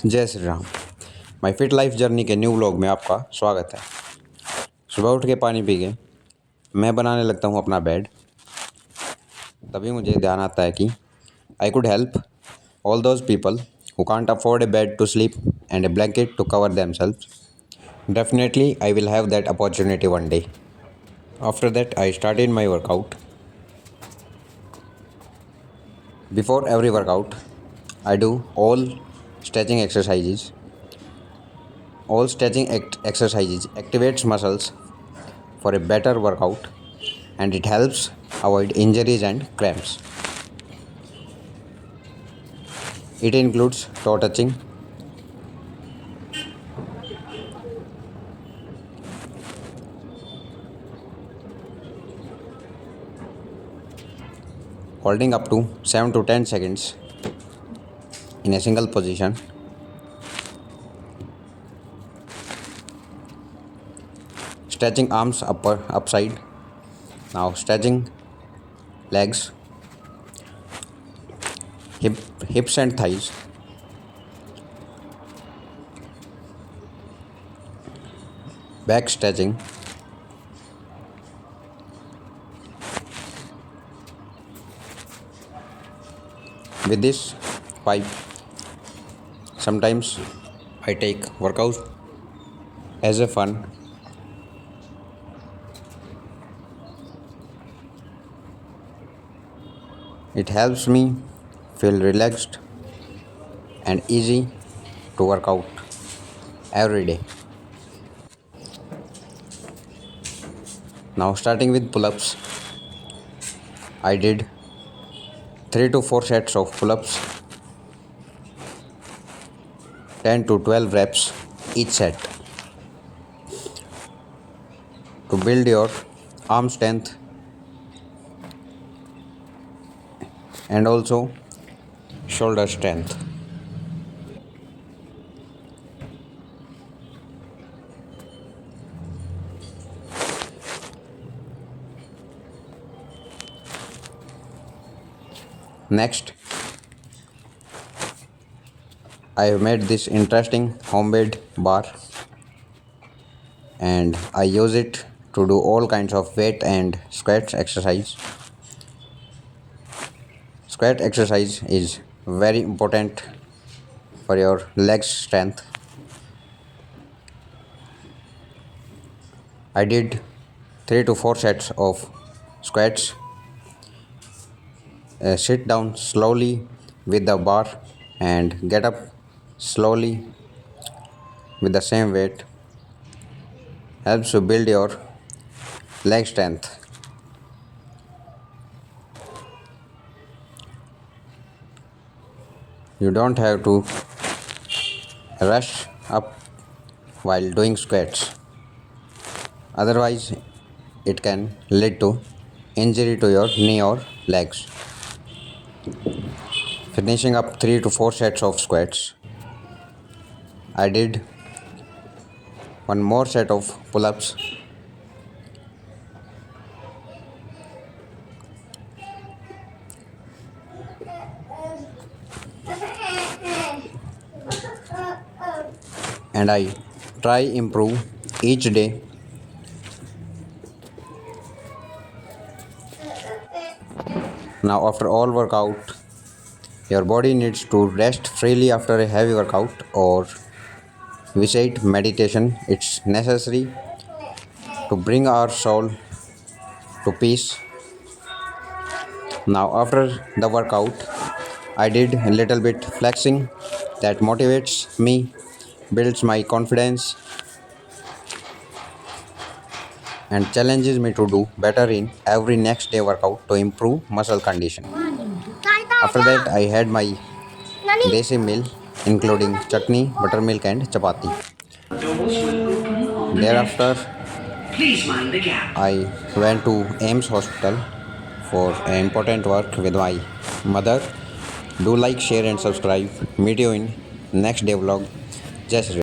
जय Shri Ram. My fit life journey के new vlog में आपका स्वागत है। सुबह उठ के पानी पी के मैं बनाने लगता हूँ अपना बेड। तभी मुझे ध्यान आता है कि I could help all those people who can't afford a bed to sleep and a blanket to cover themselves. Definitely I will have that opportunity one day. After that I started my workout. Before every workout I do all stretching exercises. All stretching exercises activates muscles for a better workout, and it helps avoid injuries and cramps. It includes toe touching, holding up to 7 to 10 seconds in a single position, stretching arms upside. Now stretching legs, hips and thighs. Back stretching. With this pipe, sometimes I take workout as a fun. It helps me feel relaxed and easy to work out every day. Now starting with pull-ups, I did 3 to 4 sets of pull-ups, 10 to 12 reps each set, to build your arm strength and also shoulder strength. Next, I have made this interesting homemade bar and I use it to do all kinds of weight and squats exercise. Squat exercise is very important for your leg strength. I did 3 to 4 sets of squats. Sit down slowly with the bar and get up slowly with the same weight. Helps to build your leg strength. You don't have to rush up while doing squats. Otherwise, it can lead to injury to your knee or legs. Finishing up 3 to 4 sets of squats, I did one more set of pull-ups. And I try improve each day. Now after all workout, your body needs to rest freely after a heavy workout, or we say it meditation. It's necessary to bring our soul to peace. Now after the workout, I did a little bit flexing that motivates me, builds my confidence and challenges me to do better in every next day workout to improve muscle condition. After that I had my desi meal including chutney, buttermilk and chapati. Thereafter I went to AIMS hospital for important work with my mother. Do like, share and subscribe. Meet you in next day vlog. Jai Shri Ram.